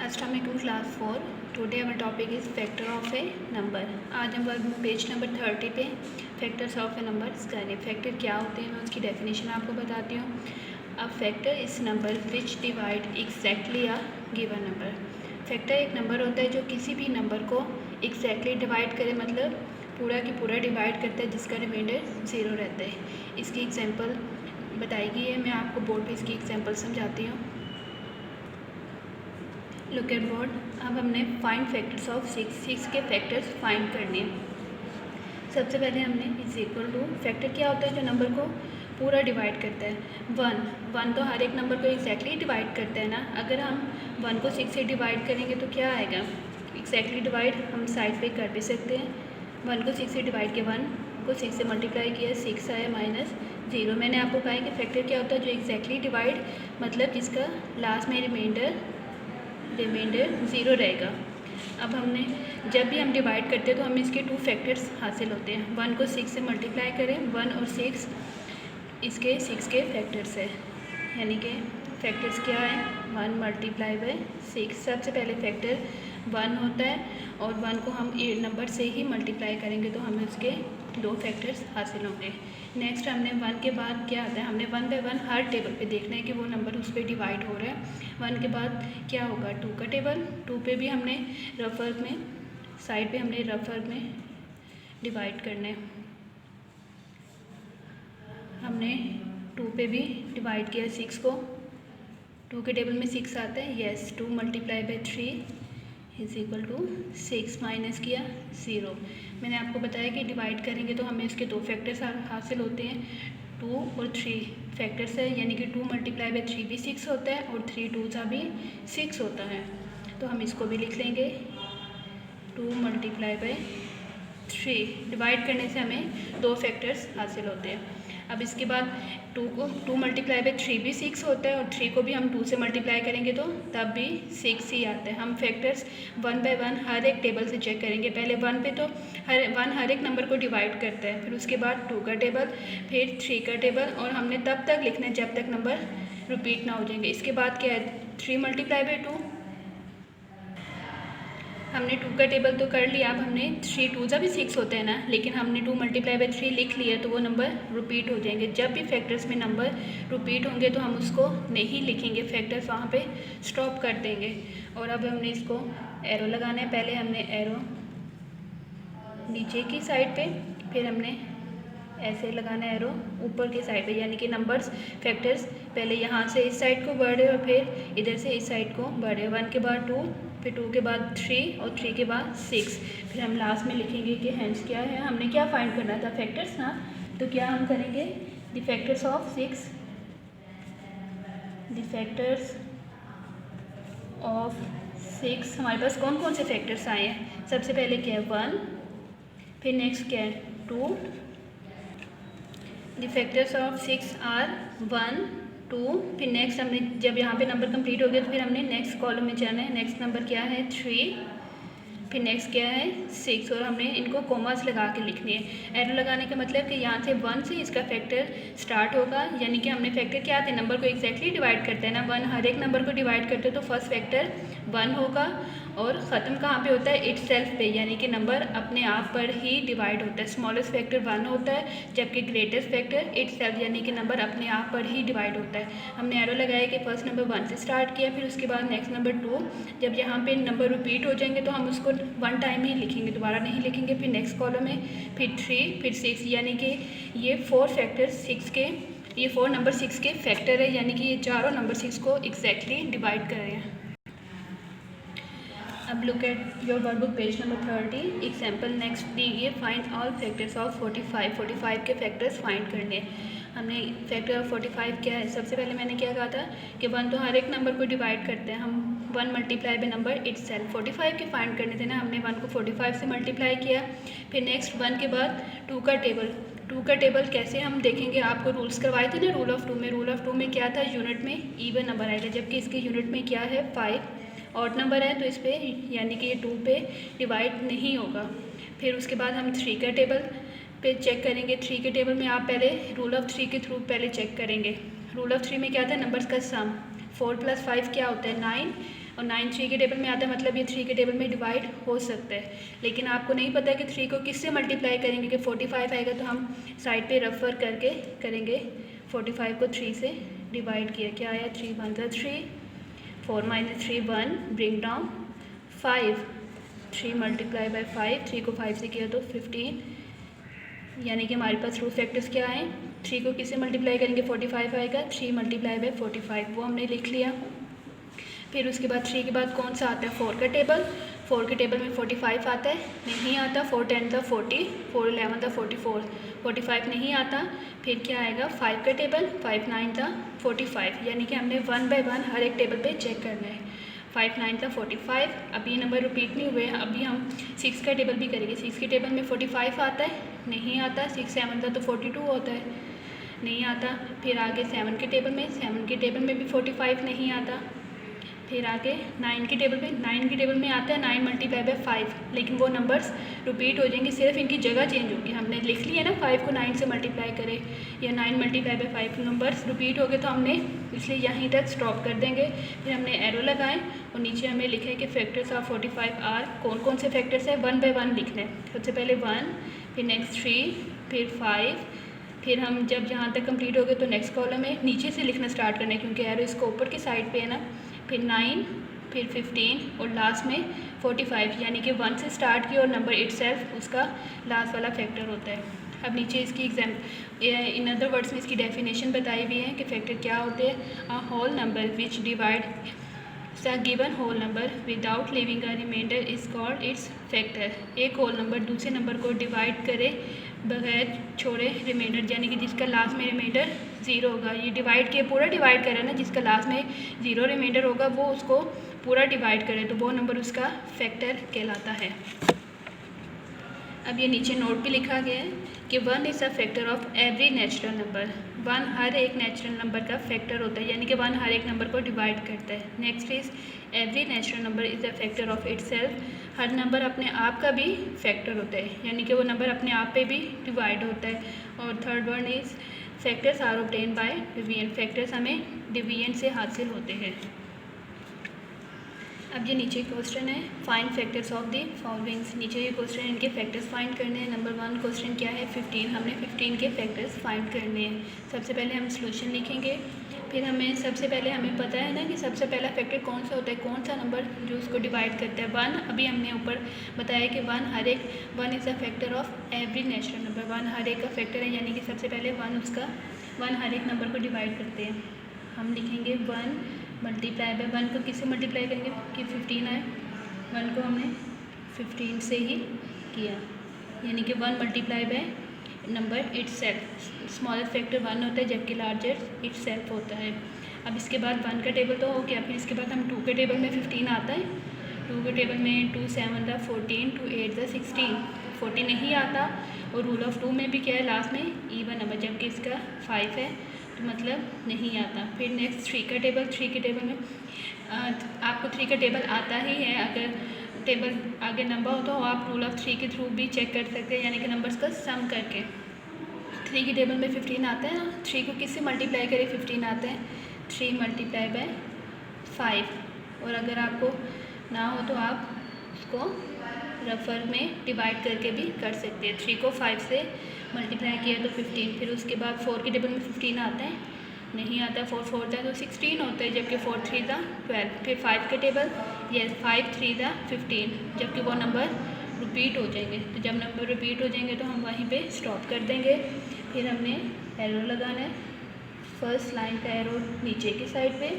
Assalamu alaikum class 4. Today our topic is factor of a number. आज हम work page number 30 पे factors of A number करें। Factor क्या होते हैं मैं उसकी डेफिनेशन आपको बताती हूँ। अ फैक्टर इस number which divide exactly a given number. Factor एक नंबर होता है जो किसी भी नंबर को एग्जैक्टली डिवाइड करे, मतलब पूरा की पूरा डिवाइड करता है जिसका रिमाइंडर 0 रहता है। इसकी एग्जांपल बताई गई है, मैं आपको बोर्ड पे इसकी एग्जांपल समझाती हूँ। Look at board. अब हमने फाइंड फैक्टर्स ऑफ 6 के फैक्टर्स फाइंड करने हैं। सबसे पहले हमने इज इक्वल टू, फैक्टर क्या होता है जो नंबर को पूरा डिवाइड करता है। 1 तो हर एक नंबर को एग्जैक्टली डिवाइड करता है ना। अगर हम 1 को 6 से डिवाइड करेंगे तो क्या आएगा, एग्जैक्टली डिवाइड हम साइड पे कर भी सकते हैं। 1 को 6 से डिवाइड किया, 1 को 6 से मल्टीप्लाई किया, 6 आया -0। मैंने आपको कहा कि फैक्टर क्या होता है जो एग्जैक्टली डिवाइड, मतलब जिसका लास्ट में रिमाइंडर 0 रहेगा। अब हमने जब भी हम डिवाइड करते हैं तो हमें इसके 2 फैक्टर्स हासिल होते हैं। 1 को 6 से मल्टीप्लाई करें, 1 और 6 इसके 6 के फैक्टर्स है, यानी कि फैक्टर्स क्या है 1 मल्टीप्लाई बाय 6। सबसे पहले फैक्टर 1 होता है और 1 को हम नंबर से ही मल्टीप्लाई करेंगे तो हमें उसके 2 फैक्टर्स हासिल होंगे। नेक्स्ट हमने 1 के बाद क्या आता है, हमने 1 बाय 1 हर टेबल पे देखना है कि वो नंबर उस पर डिवाइड हो रहा है। 1 के बाद क्या होगा 2 का टेबल, 2 पे भी हमने रफ वर्क में साइड पे हमने रफ वर्क में डिवाइड करना है। हमने 2 पे भी डिवाइड किया 6 को, 2 के टेबल में 6 आता है, yes 2 multiply by 3 is equal to 6 minus किया 0। मैंने आपको बताया कि डिवाइड करेंगे तो हमें इसके 2 फैक्टर्स हासिल होते हैं, 2 और 3 फैक्टर्स है, यानी कि 2 मल्टीप्लाई बाय 3 भी 6 होता है और 3 2 सा भी 6 होता है। तो हम इसको भी लिख लेंगे 2 मल्टीप्लाई बाय 3। डिवाइड करने से हमें 2 फैक्टर्स हासिल होते हैं। अब इसके बाद 2 मल्टीप्लाई बाय 3 भी 6 होता है और 3 को भी हम 2 से मल्टीप्लाई करेंगे तो तब भी 6 ही आता है। हम फैक्टर्स 1 बाय 1 हर एक टेबल से चेक करेंगे। पहले 1 पे तो हर एक नंबर को डिवाइड करता है, फिर उसके बाद 2 का टेबल, फिर 3 का टेबल, और हमने तब तक लिखना है जब तक नंबर रिपीट ना हो जाएंगे। इसके बाद क्या है 3 मल्टीप्लाई बाय 2, हमने 2 का टेबल तो कर लिया। अब हमने 3 2 सा भी 6 होता है ना, लेकिन हमने 2 मल्टीप्लाई बाय 3 लिख लिया तो वो नंबर रिपीट हो जाएंगे। जब भी फैक्टर्स में नंबर रिपीट होंगे तो हम उसको नहीं लिखेंगे, फैक्टर्स वहाँ पे स्टॉप कर देंगे। और अब हमने इसको एरो लगाना है। पहले हमने एरो नीचे की साइड पे, फिर हमने ऐसे लगाना है एरो ऊपर की साइड पे, यानी कि नंबर्स फैक्टर्स पहले यहाँ से इस साइड को बढ़े और फिर इधर से इस साइड को बढ़े। 1 के बाद 2, फिर 2 के बाद 3 और 3 के बाद 6। फिर हम लास्ट में लिखेंगे कि हैंस क्या है, हमने क्या फाइंड करना था फैक्टर्स ना। तो क्या हम करेंगे the factors of 6, the factors of 6। हमारे पास कौन कौन से फैक्टर्स आए हैं, सबसे पहले क्या है 1, फिर नेक्स्ट क्या है 2। द फैक्टर्स ऑफ 6 आर 1 2, फिर नेक्स्ट हमने जब यहाँ पे नंबर कंप्लीट हो गया तो फिर हमने नेक्स्ट कॉलम में जाना है। नेक्स्ट नंबर क्या है 3, फिर नेक्स्ट क्या है 6, और हमने इनको कोमास लगा के लिखनी है। एरो लगाने का मतलब कि यहाँ से 1 से इसका फैक्टर स्टार्ट होगा, यानी कि हमने फैक्टर क्या आते हैं नंबर को एग्जैक्टली डिवाइड करते हैं ना। 1 हर एक नंबर को डिवाइड करते हैं तो फर्स्ट फैक्टर 1 होगा और ख़त्म कहाँ पे होता है इटसेल्फ पे, यानी कि नंबर अपने आप पर ही डिवाइड होता है। स्मॉलेस्ट फैक्टर 1 होता है जबकि ग्रेटेस्ट फैक्टर इटसेल्फ, यानी कि नंबर अपने आप पर ही डिवाइड होता है। हमने एरो लगाया कि फर्स्ट नंबर 1 से स्टार्ट किया, फिर उसके बाद नेक्स्ट नंबर 2। जब यहाँ पे नंबर रिपीट हो जाएंगे तो हम उसको 1 टाइम ही लिखेंगे, दोबारा नहीं लिखेंगे। फिर नेक्स्ट कॉलम में फिर 3, फिर 6, यानी कि ये 4 फैक्टर 6 के, ये 4 नंबर 6 के फैक्टर है, यानी कि ये चारों नंबर 6 को एग्जैक्टली डिवाइड कर रहे हैं। अब look at your workbook page number 30। Example next दी गई, फाइंड ऑल फैक्टर्स ऑफ 45। 45 के फैक्टर्स फाइंड करने। हमने फैक्टर ऑफ 45 क्या है, सबसे पहले मैंने क्या कहा था कि 1 तो हर एक नंबर को डिवाइड करते हैं हम, 1 मल्टीप्लाई बाय नंबर इटसेल्फ। 45 के फाइंड करने थे ना, हमने 1 को 45 से मल्टीप्लाई किया। फिर नेक्स्ट 1 के बाद 2 का टेबल। 2 का टेबल कैसे हम देखेंगे, आपको रूल्स करवाए थे ना रूल ऑफ 2 में। रूल ऑफ 2 में क्या था, यूनिट में इवन नंबर आएगा, जबकि इसके यूनिट में क्या है 5 ऑड नंबर है, तो इस पर यानी कि ये 2 पे डिवाइड नहीं होगा। फिर उसके बाद हम 3 का टेबल पे चेक करेंगे। 3 के टेबल में आप पहले रूल ऑफ 3 के थ्रू पहले चेक करेंगे। रूल ऑफ 3 में क्या था, नंबर्स का सम 4 + 5 क्या होता है 9, और 9 3 के टेबल में आता है, मतलब ये 3 के टेबल में डिवाइड हो सकता है। लेकिन आपको नहीं पता है कि 3 को किससे मल्टीप्लाई करेंगे कि 45 आएगा, तो हम साइड पे रेफर करके करेंगे। 45 को 3 से डिवाइड किया, क्या आया 3 × 1 = 3, 4 - 3 1, ब्रिंग डाउन 5, 3 × 5, 3 को 5 से किया तो 15, यानी कि हमारे पास रूट फैक्टर्स क्या आए, 3 को किससे मल्टीप्लाई करेंगे 45 आएगा, 3 × 45, वो हमने लिख लिया। फिर उसके बाद 3 के बाद कौन सा आता है 4 का टेबल, 4 के टेबल में 45 आता है, नहीं आता, 4 × 10 = 40, 4 × 11 = 44, 45 नहीं आता। फिर क्या आएगा 5 का टेबल, 5 × 9 = 45, यानी कि हमने 1 बाय 1 हर एक टेबल पे चेक करना है। 5 × 9 = 45, अब ये नंबर रिपीट नहीं हुए, अभी हम 6 का टेबल भी करेंगे। 6 के टेबल में 45 आता है, नहीं आता, 6 × 7 = 42 होता है, नहीं आता। फिर आगे 7 के टेबल में, 7 के टेबल में भी 45 नहीं आता। फिर आगे 9 के टेबल में, 9 के टेबल में आता है 9 × 5, लेकिन वो नंबर्स रिपीट हो जाएंगे, सिर्फ इनकी जगह चेंज होगी। हमने लिख लिया ना 5 को 9 से मल्टीप्लाई करें, या 9 × 5 नंबर्स रिपीट हो गए, तो हमने इसलिए यहीं तक स्टॉप कर देंगे। फिर हमने एरो लगाएं और नीचे हमें लिखा है कि फैक्टर्स ऑफ 45 आर, कौन कौन से फैक्टर्स है 1 बाय 1 लिखना है। सबसे पहले 1, फिर नेक्स्ट 3, फिर 5, फिर हम जब जहाँ तक कंप्लीट हो गए तो नेक्स्ट कॉलम में नीचे से लिखना स्टार्ट करना है, क्योंकि एरो इसको ऊपर की साइड पे है ना। फिर 9, फिर 15 और लास्ट में 45, यानी कि 1 से स्टार्ट किया और नंबर इटसेल्फ उसका लास्ट वाला फैक्टर होता है। अब नीचे इसकी इन अदर वर्ड्स में इसकी डेफिनेशन बताई हुई है कि फैक्टर क्या होते हैं। A whole number which divide a given whole number without leaving a remainder is called its factor. एक होल नंबर दूसरे नंबर को डिवाइड करे बगैर छोड़े रिमाइंडर, यानी कि जिसका लास्ट में रिमाइंडर 0 होगा। ये डिवाइड किया, पूरा डिवाइड करे ना, जिसका लास्ट में 0 रिमाइंडर होगा वो उसको पूरा डिवाइड करे, तो वो नंबर उसका फैक्टर कहलाता है। अब ये नीचे नोट भी लिखा गया है कि 1 is a factor of every natural number. 1 हर एक नेचुरल नंबर का फैक्टर होता है, यानी कि 1 हर एक नंबर को डिवाइड करता है। Next is every natural number is a factor of itself. Her number अपने आप का भी फैक्टर होता है, यानी कि वो नंबर अपने आप पे भी डिवाइड होता है। और third one is factors are obtain by division. Factors हमें डिवीजन से हासिल होते हैं। अब ये नीचे क्वेश्चन है, find factors of the followings. नीचे ये क्वेश्चन इनके फैक्टर्स फाइंड करने हैं। नंबर 1 क्वेश्चन क्या है 15, हमने 15 के फैक्टर्स फाइंड करने हैं। सबसे पहले हम सॉल्यूशन लिखेंगे, फिर सबसे पहले हमें पता है ना कि सबसे पहला फैक्टर कौन सा होता है, कौन सा नंबर जो उसको डिवाइड करता है 1। अभी हमने ऊपर बताया कि 1 is a factor of every natural number. 1 हर एक का फैक्टर है, यानी कि सबसे पहले 1 हर एक नंबर को डिवाइड करते हैं। हम लिखेंगे 1 मल्टीप्लाई बाय 1 को किससे मल्टीप्लाई करेंगे कि 15 आए, 1 को हमने 15 से ही किया, यानी कि 1 multiply by number itself. Smallest factor 1 होता है, जबकि लार्जेस्ट इटसेल्फ होता है। अब इसके बाद 1 का टेबल तो हो गया, फिर इसके बाद हम 2 के टेबल में 15 आता है। 2 के टेबल में 2 × 7 = 14, 2 × 8 = 16, 40 नहीं आता। और रूल ऑफ 2 में भी क्या है लास्ट में ईवन नंबर, जबकि इसका 5 है तो मतलब नहीं आता। फिर नेक्स्ट 3 का टेबल, 3 के टेबल में आपको 3 का टेबल आता ही है, अगर टेबल आगे नंबर हो तो आप रूल ऑफ 3 के थ्रू भी चेक कर सकते हैं, यानी कि नंबर्स का सम करके। 3 के टेबल में 15 आता है ना, 3 को किससे मल्टीप्लाई करें 15 आता है, 3 × 5। और अगर आपको ना हो तो आप उसको रफर में डिवाइड करके भी कर सकते हैं। 3 को 5 से मल्टीप्लाई किया तो 15, फिर उसके बाद 4 के टेबल में 15 आता है, नहीं आता। 4 4 था तो 16 होता है, जबकि 4 3 था 12। फिर 5 के टेबल, ये 5 3 था 15, जबकि वो नंबर रिपीट हो जाएंगे। तो जब नंबर रिपीट हो जाएंगे तो हम वहीं पे स्टॉप कर देंगे। फिर हमने एरो लगाना है, फर्स्ट लाइन का एरो नीचे की साइड पे,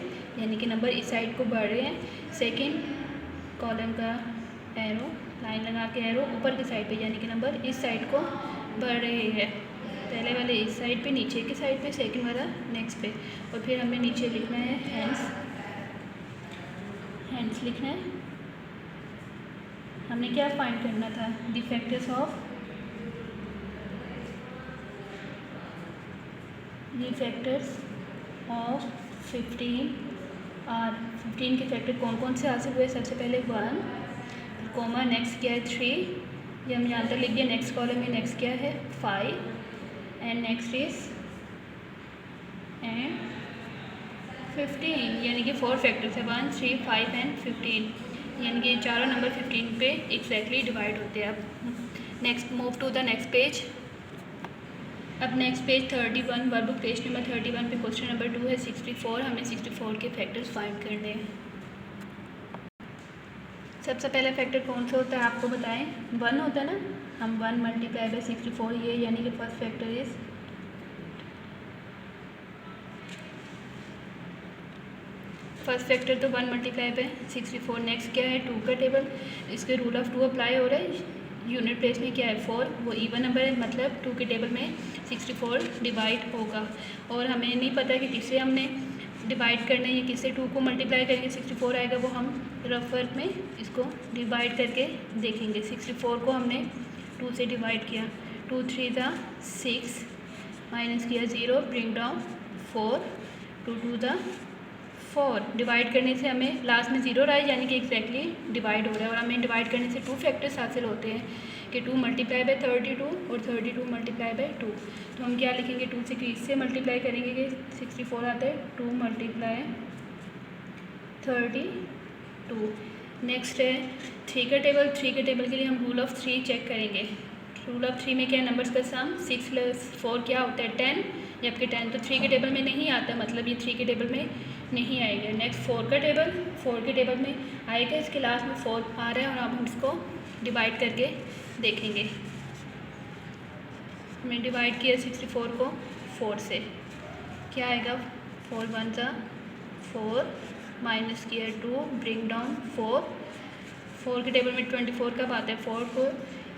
यानी कि नंबर इस साइड को बढ़ रहे हैं। सेकेंड कॉलम का एरो लाइन लगा के एरो ऊपर की साइड पे, यानी कि नंबर इस साइड को बढ़ रहे हैं। पहले वाले इस साइड पे, नीचे की साइड पे, सेकंड वाला नेक्स्ट पे। और फिर हमने नीचे लिखना है हैंड्स लिखना है। हमने क्या फाइंड करना था, द फैक्टर्स ऑफ 15 और 15 के फैक्टर कौन कौन से हासिल हुए। सबसे पहले 1 कोमा, नेक्स्ट क्या है 3, ये हम यहाँ तक लिख दिया। नेक्स्ट कॉलम में नेक्स्ट क्या है 5 एंड नेक्स्ट इज 15 यानी कि 4 फैक्टर्स है 1, 3, 5 एंड 15 यानी कि चारों नंबर 15 पे एग्जैक्टली डिवाइड होते हैं। अब next move to the next page. अब next page 31 workbook page number 31 पे क्वेश्चन नंबर 2 है 64। हमें 64 के फैक्टर्स फाइंड करने हैं। सबसे पहला फैक्टर कौन सा होता है आपको बताएं? 1 होता है ना। हम 1 मल्टीप्लाई बाई 64 ये यानी कि first factor is first factor तो 1 मल्टीप्लाई बाई 64। नेक्स्ट क्या है 2 का टेबल। इसके रूल ऑफ 2 अप्लाई हो रहा है। यूनिट प्लेस में क्या है 4, वो इवन नंबर है मतलब 2 के टेबल में 64 डिवाइड होगा। और हमें नहीं पता कि किससे हमने डिवाइड करना है, ये किससे 2 को मल्टीप्लाई करके 64 आएगा, वो हम रफ वर्क में इसको डिवाइड करके देखेंगे। 64 को हमने 2 से डिवाइड किया, 2 3 ज़ा 6 माइनस किया 0 ब्रिंग डाउन 4, 2 2 ज़ा 4। डिवाइड करने से हमें लास्ट में 0 रहा है यानी कि एग्जैक्टली डिवाइड हो रहा है। और हमें डिवाइड करने से 2 फैक्टर्स हासिल होते हैं कि 2 मल्टीप्लाई बाई 32 और 32 मल्टीप्लाई बाई 2। तो हम क्या लिखेंगे 2 से इससे मल्टीप्लाई करेंगे कि 64 आता है 2 मल्टीप्लाई 32। नेक्स्ट है 3 का टेबल। 3 के टेबल के लिए हम रूल ऑफ 3 चेक करेंगे। रूल ऑफ 3 में क्या है नंबर्स का सम 6 + 4 क्या होता है 10, जबकि 10 तो 3 के टेबल में नहीं आता, मतलब ये 3 के टेबल में नहीं आएगा। नेक्स्ट 4 का टेबल। 4 के टेबल में आएगा, इसके लास्ट में 4 आ रहा है और अब हम इसको डिवाइड करके देखेंगे। हमने डिवाइड किया 64 को 4 से, क्या आएगा 4 1 ज़ा 4 माइनस किया 2 ब्रिंग डाउन 4। 4 के टेबल में 24 कब आता है 4 को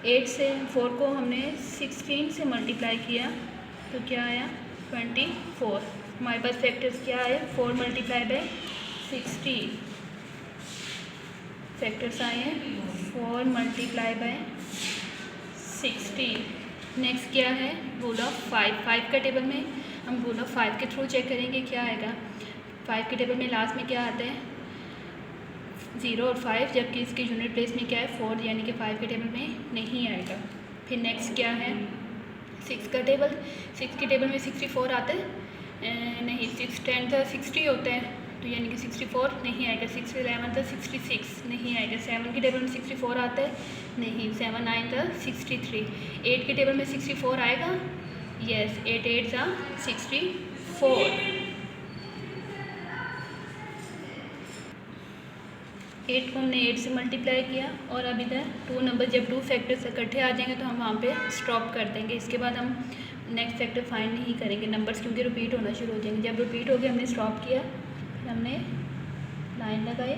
8 से 4 को हमने 16 से मल्टीप्लाई किया तो क्या आया 24। हमारे पास फैक्टर्स क्या है 4 मल्टीप्लाई बाई 60 फैक्टर्स आए हैं 4 मल्टीप्लाई बाई 60। नेक्स्ट क्या है रूल ऑफ 5। 5 का टेबल में हम रूल ऑफ 5 के थ्रू चेक करेंगे क्या आएगा। 5 के टेबल में लास्ट में क्या आता है 0 और 5, जबकि इसके यूनिट प्लेस में क्या है 4 यानी कि 5 के टेबल में नहीं आएगा। फिर नेक्स्ट क्या है 6 का टेबल। 6 के टेबल में 64 आता है नहीं, 6 10 था 60 होता है तो यानी कि 64 नहीं आएगा। 6 11 था 66 नहीं आएगा। 7 के टेबल में 64 आता है नहीं, 7 9 था 63। 8 के टेबल में 64 आएगा, यस 8 8 था 64। 8 को हमने 8 से मल्टीप्लाई किया और अब इधर 2 नंबर जब 2 फैक्टर्स इकट्ठे आ जाएंगे तो हम वहाँ पे स्टॉप कर देंगे। इसके बाद हम नेक्स्ट फैक्टर फाइंड नहीं करेंगे नंबर्स, क्योंकि रिपीट होना शुरू हो जाएंगे। जब रिपीट हो गया हमने स्टॉप किया, फिर हमने लाइन लगाई।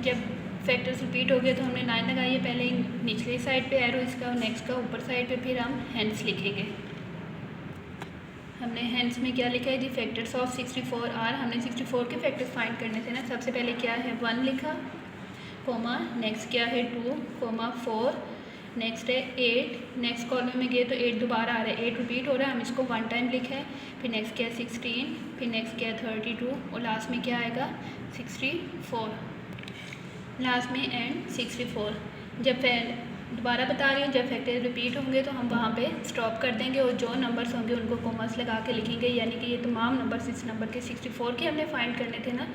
जब फैक्टर्स रिपीट हो गए तो हमने लाइन लगाई है, पहले निचली साइड पे एरो इसका और नेक्स्ट का ऊपर साइड पे, फिर हम हेंस लिखेंगे। हमने हेंस में क्या लिखा है दी फैक्टर्स ऑफ 64 आर। हमने 64 के फैक्टर्स फाइंड करने थे ना। सबसे पहले क्या है 1 लिखा कोमा, नेक्स्ट क्या है 2 कोमा 4, नेक्स्ट है 8। नेक्स्ट कॉलम में गए तो 8 दोबारा आ रहा है, 8 रिपीट हो रहा है, हम इसको 1 टाइम लिखा है। फिर नेक्स्ट क्या है 16, फिर नेक्स्ट क्या है 32 और लास्ट में क्या आएगा 64, लास्ट में एंड 64। जब दोबारा बता रही हूँ जब फैक्टर रिपीट होंगे तो हम वहाँ पे स्टॉप कर देंगे और जो नंबर्स होंगे उनको कॉमर्स लगा के लिखेंगे। यानी कि ये तमाम नंबर्स इस नंबर के 64 के हमने फाइंड करने थे ना,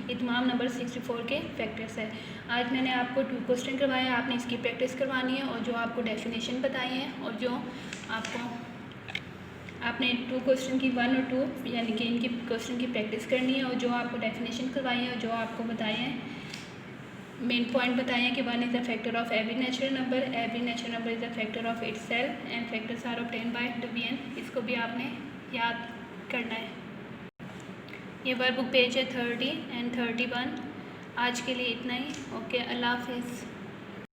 ये तमाम नंबर 64 के फैक्टर्स है। आज मैंने आपको 2 क्वेश्चन करवाए हैं, आपने इसकी प्रैक्टिस करवानी है और जो आपको डेफिनेशन बताई हैं और जो आपको आपने 2 क्वेश्चन की 1 और 2 यानी कि इनकी क्वेश्चन की प्रैक्टिस करनी है और जो आपको डेफिनेशन करवाई है और जो आपको बताए हैं मेन पॉइंट बताए हैं कि 1 is the factor of every natural number, every natural number is the factor of itself and factors are obtain by division. इसको भी आपने याद करना है। ये वर्कबुक पेज है 30 एंड 31। आज के लिए इतना ही। ओके, अल्लाह हाफिज़।